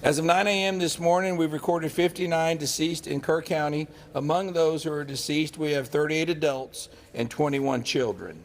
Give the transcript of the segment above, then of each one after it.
As of 9 a.m. this morning, we've recorded 59 deceased in Kerr County. Among those who are deceased, we have 38 adults and 21 children.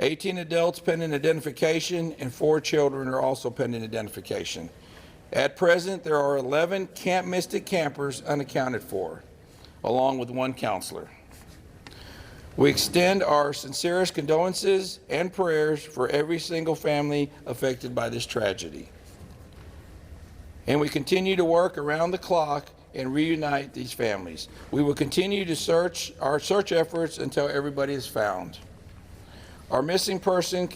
18 adults pending identification and 4 children are also pending identification. At present, there are 11 Camp Mystic campers unaccounted for, along with 1 counselor. We extend our sincerest condolences and prayers for every single family affected by this tragedy. And we continue to work around the clock and reunite these families. We will continue to our search efforts until everybody is found. Our missing person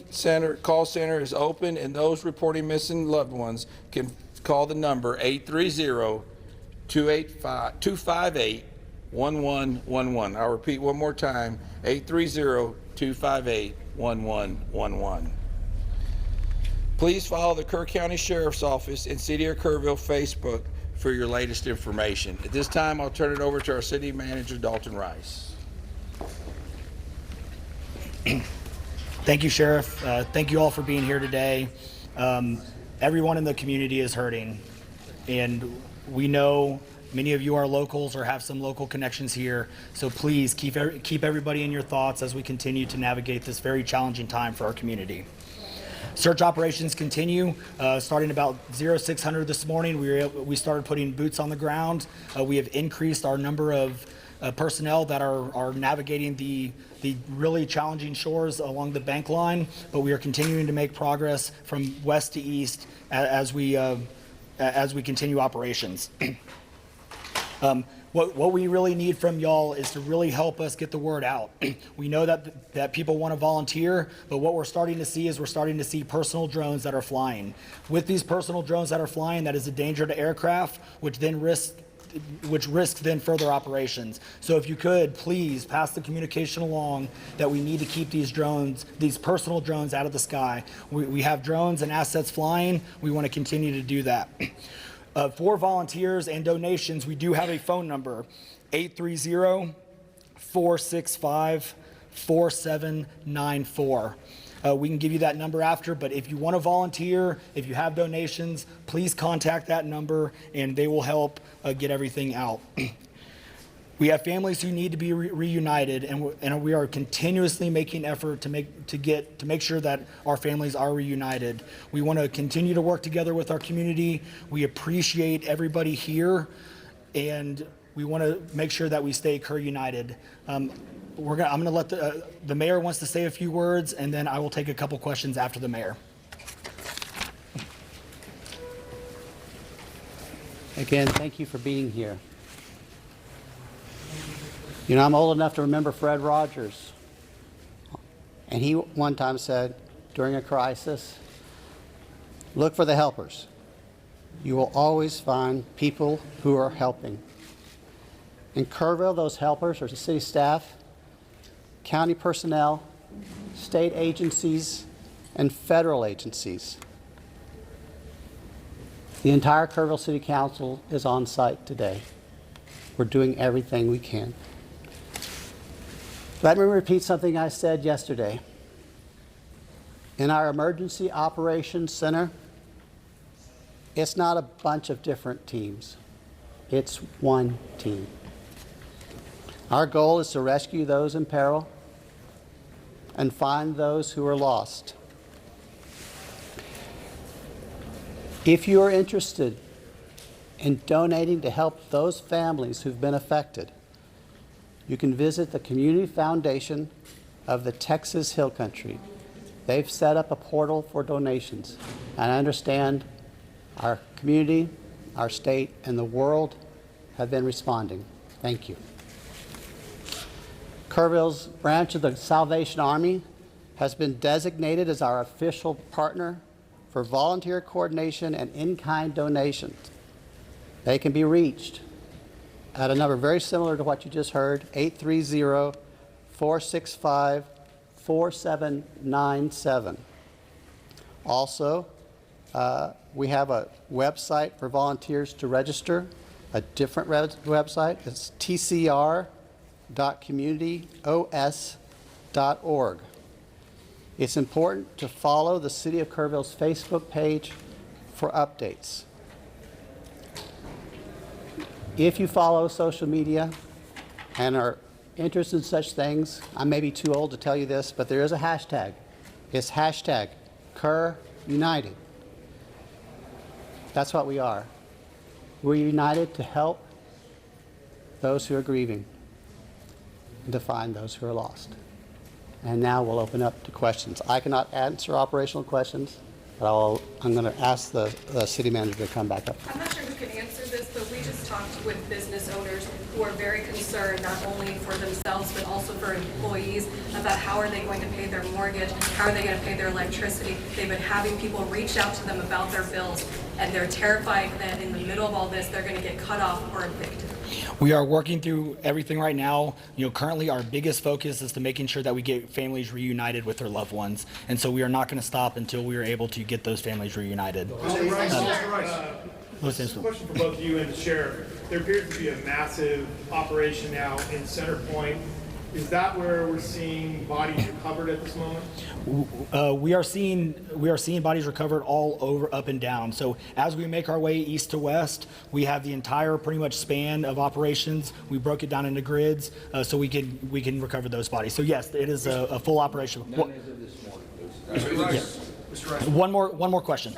call center is open, and those reporting missing loved ones can call the number 830-258-1111. I'll repeat one more time, 830-258-1111. Please follow the Kerr County Sheriff's Office and City of Kerrville Facebook for your latest information. At this time, I'll turn it over to our City Manager, Dalton Rice. Thank you, Sheriff. Thank you all for being here today. Everyone in the community is hurting, and we know many of you are locals or have some local connections here, so please keep everybody in your thoughts as we continue to navigate this very challenging time for our community. Search operations continue. Starting about 0600 this morning, we started putting boots on the ground. We have increased our number of personnel that are navigating the really challenging shores along the bank line, but we are continuing to make progress from west to east as we continue operations. What we really need from y'all is to really help us get the word out. We know that people want to volunteer, but what we're starting to see is personal drones that are flying. With these personal drones that are flying, that is a danger to aircraft, which risks then further operations. So if you could, please pass the communication along that we need to keep these personal drones out of the sky. We have drones and assets flying. We want to continue to do that. For volunteers and donations, we do have a phone number, 830-465-4794. We can give you that number after, but if you want to volunteer, if you have donations, please contact that number and they will help get everything out. We have families who need to be reunited, and we are continuously making effort to make sure that our families are reunited. We want to continue to work together with our community. We appreciate everybody here, and we want to make sure that we stay Kerr united. I'm going to let the mayor wants to say a few words, and then I will take a couple questions after the mayor. Again, thank you for being here. You know, I'm old enough to remember Fred Rogers, and he one time said during a crisis, look for the helpers. You will always find people who are helping. In Kerrville, those helpers are the city staff, county personnel, state agencies, and federal agencies. The entire Kerrville City Council is on site today. We're doing everything we can. Let me repeat something I said yesterday. In our Emergency Operations Center, it's not a bunch of different teams. It's one team. Our goal is to rescue those in peril and find those who are lost. If you are interested in donating to help those families who've been affected, you can visit the Community Foundation of the Texas Hill Country. They've set up a portal for donations, and I understand our community, our state, and the world have been responding. Thank you. Kerrville's branch of the Salvation Army has been designated as our official partner for volunteer coordination and in-kind donations. They can be reached at a number very similar to what you just heard, 830-465-4797. Also, we have a website for volunteers to register, a different website. It's tcr.communityos.org. It's important to follow the City of Kerrville's Facebook page for updates. If you follow social media and are interested in such things, I may be too old to tell you this, but there is a hashtag. It's hashtag Kerr United. That's what we are. We're united to help those who are grieving and to find those who are lost. And now we'll open up to questions. I cannot answer operational questions, but I'm going to ask the city manager to come back up. I'm not sure who can answer this, but we just talked with business owners who are very concerned, not only for themselves, but also for employees, about how are they going to pay their mortgage, how are they going to pay their electricity. They've been having people reach out to them about their bills, and they're terrified that in the middle of all this, they're going to get cut off or evicted. We are working through everything right now. Currently our biggest focus is to making sure that we get families reunited with their loved ones. And so we are not going to stop until we are able to get those families reunited. Mr. Rice, Louis just a Inslee. question for both you and the sheriff. There appears to be a massive operation now in Center Point. Is that where we're seeing bodies recovered at this moment? We are seeing bodies recovered all over, up and down. So as we make our way east to west, we have the entire pretty much span of operations. We broke it down into grids so we can recover those bodies. So yes, it is a full operation. Mr. Rice. One more question.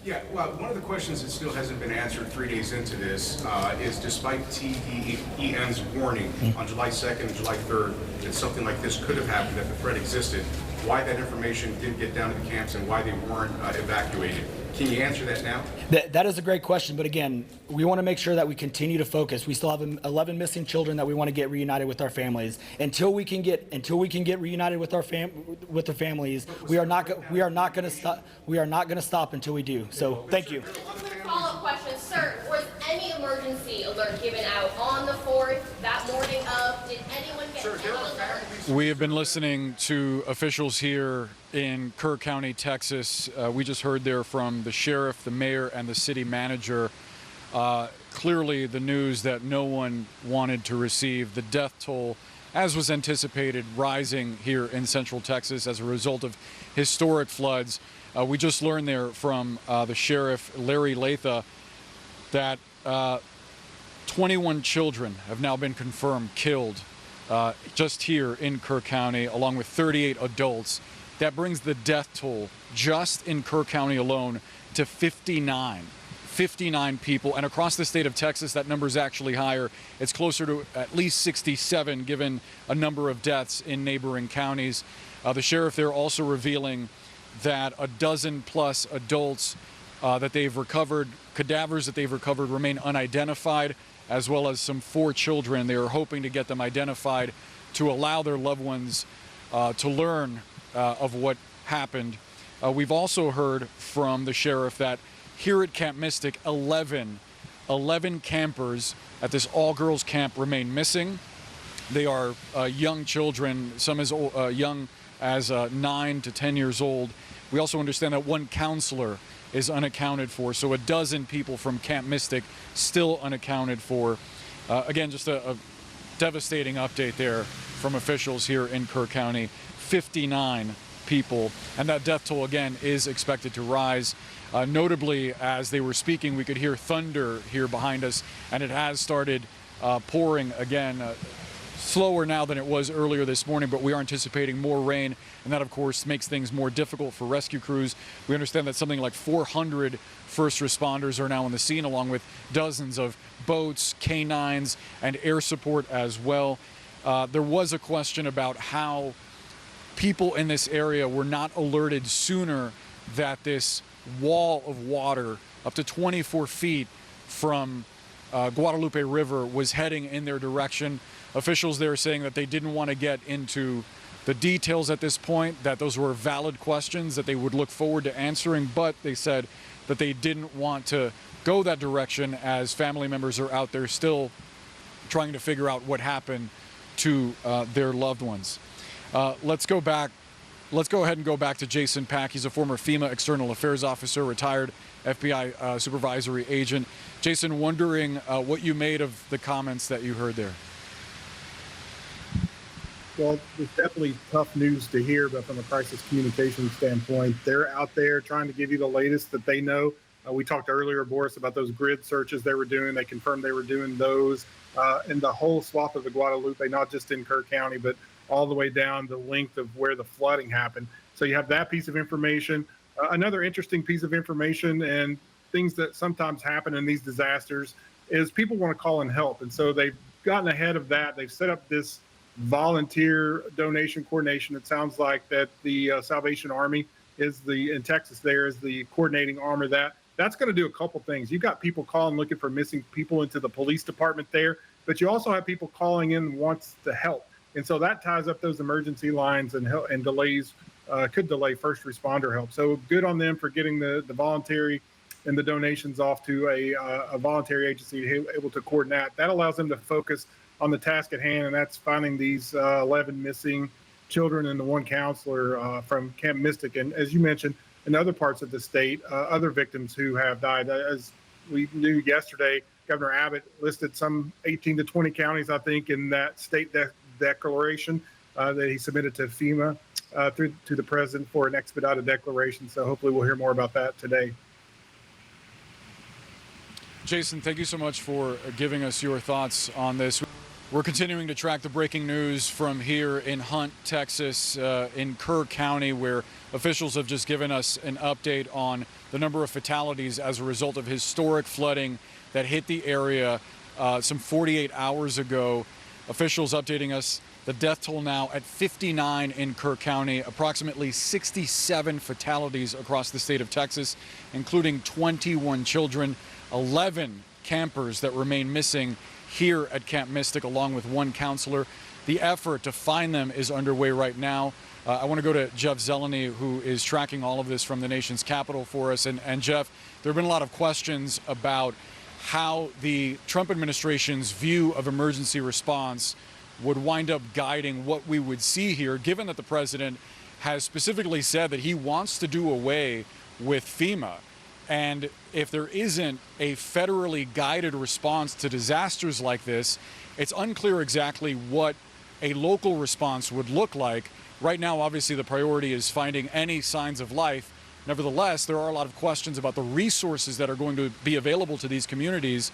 Yeah, well, one of the questions that still hasn't been answered 3 days into this is despite TDEM's warning on July 2nd and July 3rd that something like this could have happened, that the threat existed, why that information didn't get down to the camps and why they weren't evacuated. Can you answer that now? That is a great question, but again, we want to make sure that we continue to focus. We still have 11 missing children that we want to get reunited with our families. Until we can get reunited with their families, we are not going to stop. We are not going to stop until we do. So, thank you. One quick follow-up question, sir. Was any emergency alert given out on the 4th, that morning of? Did anyone get any alert? We have been listening to officials here in Kerr County, Texas. We just heard there from the sheriff, the mayor, and the city manager. Clearly the news that no one wanted to receive. The death toll, as was anticipated, rising here in Central Texas as a result of historic floods. We just learned there from the sheriff, Larry Latha, that 21 children have now been confirmed killed just here in Kerr County, along with 38 adults. That brings the death toll just in Kerr County alone to 59. 59 people, and across the state of Texas, that number is actually higher. It's closer to at least 67, given a number of deaths in neighboring counties. The sheriff there also revealing that a dozen plus adults that they've recovered, cadavers that they've recovered, remain unidentified, as well as some 4 children. They are hoping to get them identified to allow their loved ones to learn of what happened. We've also heard from the sheriff that here at Camp Mystic, 11 campers at this all-girls camp remain missing. They are young children, some as young as 9 to 10 years old. We also understand that 1 counselor is unaccounted for, so a dozen people from Camp Mystic still unaccounted for. Again, just a devastating update there from officials here in Kerr County. 59 people, and that death toll again is expected to rise. Notably, as they were speaking, we could hear thunder here behind us, and it has started pouring again. Slower now than it was earlier this morning, but we are anticipating more rain, and that of course makes things more difficult for rescue crews. We understand that something like 400 first responders are now on the scene, along with dozens of boats, canines, and air support as well. There was a question about how people in this area were not alerted sooner that this wall of water up to 24 feet from Guadalupe River was heading in their direction. Officials there saying that they didn't want to get into the details at this point, that those were valid questions that they would look forward to answering, but they said that they didn't want to go that direction as family members are out there still trying to figure out what happened to their loved ones. Let's go ahead and go back to Jason Pack. He's a former FEMA External Affairs Officer, retired FBI supervisory agent. Jason, wondering what you made of the comments that you heard there. Well, it's definitely tough news to hear, but from a crisis communication standpoint, they're out there trying to give you the latest that they know. We talked earlier, Boris, about those grid searches they were doing. They confirmed they were doing those in the whole swath of the Guadalupe, not just in Kerr County, but all the way down the length of where the flooding happened. So you have that piece of information. Another interesting piece of information and things that sometimes happen in these disasters is people want to call in help. And so they've gotten ahead of that. They've set up this volunteer donation coordination. It sounds like that the Salvation Army in Texas there is the coordinating arm of that. That's going to do a couple things. You've got people calling looking for missing people into the police department there, but you also have people calling in wants to help. And so that ties up those emergency lines and delays, could delay first responder help. So good on them for getting the voluntary and the donations off to a voluntary agency able to coordinate. That allows them to focus on the task at hand, and that's finding these 11 missing children and the one counselor from Camp Mystic. And as you mentioned, in other parts of the state, other victims who have died. As we knew yesterday, Governor Abbott listed some 18 to 20 counties, I think, in that state declaration that he submitted to FEMA to the president for an expedited declaration. So hopefully we'll hear more about that today. Jason, thank you so much for giving us your thoughts on this. We're continuing to track the breaking news from here in Hunt, Texas, in Kerr County, where officials have just given us an update on the number of fatalities as a result of historic flooding that hit the area some 48 hours ago. Officials updating us the death toll now at 59 in Kerr County, approximately 67 fatalities across the state of Texas, including 21 children, 11 campers that remain missing here at Camp Mystic, along with one counselor. The effort to find them is underway right now. I want to go to Jeff Zeleny, who is tracking all of this from the nation's capital for us. And Jeff, there have been a lot of questions about how the Trump administration's view of emergency response would wind up guiding what we would see here, given that the president has specifically said that he wants to do away with FEMA. And if there isn't a federally guided response to disasters like this, it's unclear exactly what a local response would look like. Right now, obviously, the priority is finding any signs of life. Nevertheless, there are a lot of questions about the resources that are going to be available to these communities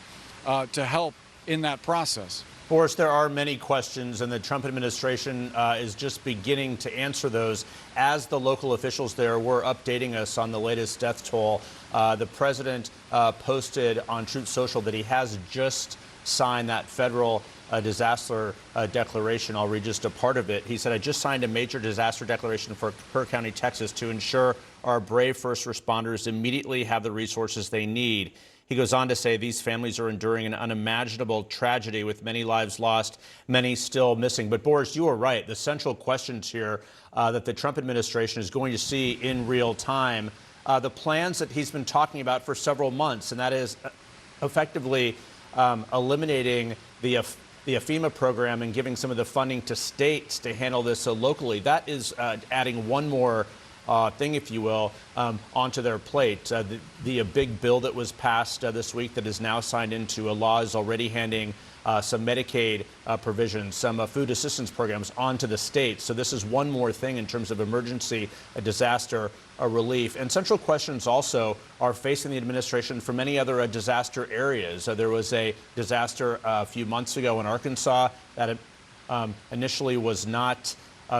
to help in that process. Boris, there are many questions, and the Trump administration is just beginning to answer those. As the local officials there were updating us on the latest death toll, the president posted on Truth Social that he has just signed that federal disaster declaration. I'll read just a part of it. He said, "I just signed a major disaster declaration for Kerr County, Texas, to ensure our brave first responders immediately have the resources they need." He goes on to say these families are enduring an unimaginable tragedy with many lives lost, many still missing. But Boris, you are right. The central questions here that the Trump administration is going to see in real time, the plans that he's been talking about for several months, and that is effectively eliminating the FEMA program and giving some of the funding to states to handle this locally. That is adding one more thing, if you will, onto their plate. The big bill that was passed this week that is now signed into a law is already handing some Medicaid provisions, some food assistance programs onto the states. So this is one more thing in terms of emergency disaster relief. And central questions also are facing the administration for many other disaster areas. There was a disaster a few months ago in Arkansas that initially was not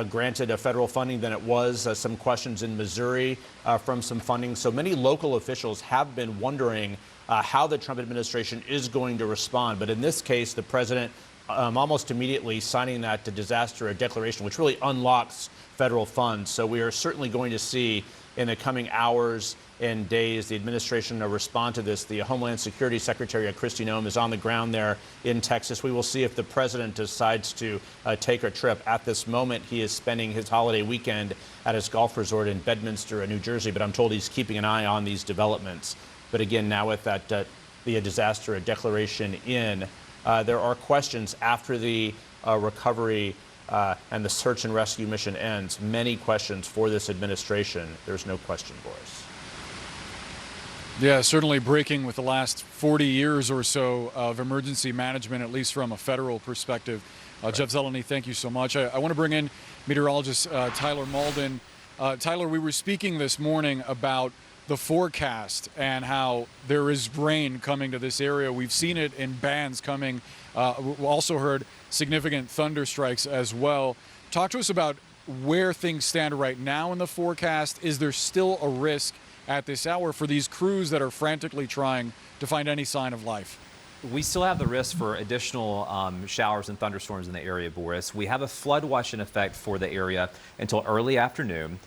granted federal funding. Then it was some questions in Missouri from some funding. So many local officials have been wondering how the Trump administration is going to respond. But in this case, the president almost immediately signing that disaster declaration, which really unlocks federal funds. So we are certainly going to see in the coming hours and days the administration respond to this. The Homeland Security Secretary, Kristi Noem, is on the ground there in Texas. We will see if the president decides to take a trip. At this moment, he is spending his holiday weekend at his golf resort in Bedminster, New Jersey, but I'm told he's keeping an eye on these developments. But again, now with that the disaster declaration in, there are questions after the recovery and the search and rescue mission ends. Many questions for this administration. There's no question, Boris. Yeah, certainly breaking with the last 40 years or so of emergency management, at least from a federal perspective. Right. Jeff Zeleny, thank you so much. I want to bring in meteorologist Tyler Malden. Tyler, we were speaking this morning about the forecast and how there is rain coming to this area. We've seen it in bands coming. We also heard significant thunder strikes as well. Talk to us about where things stand right now in the forecast. Is there still a risk at this hour for these crews that are frantically trying to find any sign of life? We still have the risk for additional showers and thunderstorms in the area, Boris. We have a flood watch in effect for the area until early afternoon.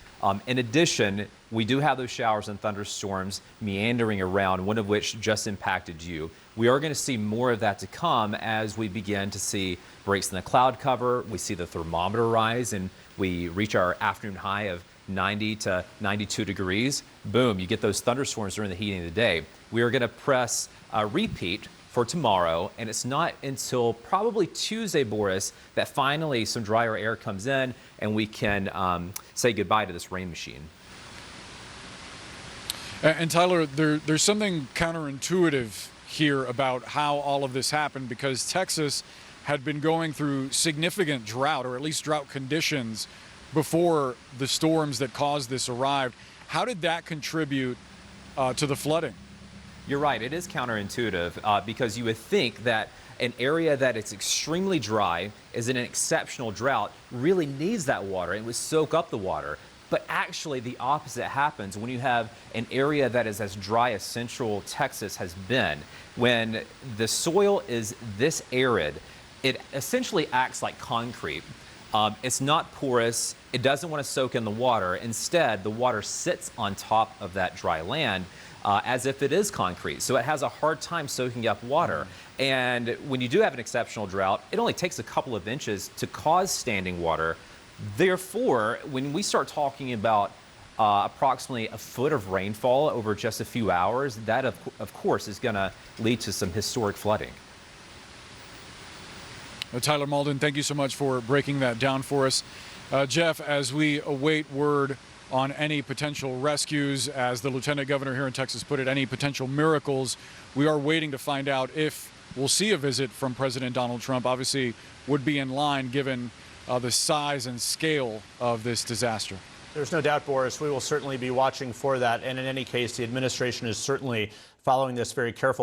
In addition, we do have those showers and thunderstorms meandering around, one of which just impacted you. We are going to see more of that to come as we begin to see breaks in the cloud cover. We see the thermometer rise and we reach our afternoon high of 90 to 92 degrees. Boom, you get those thunderstorms during the heating of the day. We are going to press repeat for tomorrow, and it's not until probably Tuesday, Boris, that finally some drier air comes in and we can say goodbye to this rain machine. And Tyler, there's something counterintuitive here about how all of this happened, because Texas had been going through significant drought, or at least drought conditions, before the storms that caused this arrived. How did that contribute to the flooding? You're right, it is counterintuitive because you would think that an area that is extremely dry, is in an exceptional drought, really needs that water and would soak up the water. But actually the opposite happens when you have an area that is as dry as central Texas has been. When the soil is this arid, it essentially acts like concrete. It's not porous, it doesn't want to soak in the water. Instead, the water sits on top of that dry land as if it is concrete. So it has a hard time soaking up water. And when you do have an exceptional drought, it only takes a couple of inches to cause standing water. Therefore, when we start talking about approximately a foot of rainfall over just a few hours, that of course is going to lead to some historic flooding. Tyler Malden, thank you so much for breaking that down for us. Jeff, as we await word on any potential rescues, as the Lieutenant Governor here in Texas put it, any potential miracles, we are waiting to find out if we'll see a visit from President Donald Trump. Obviously would be in line given the size and scale of this disaster. There's no doubt, Boris, we will certainly be watching for that. And in any case, the administration is certainly following this very carefully.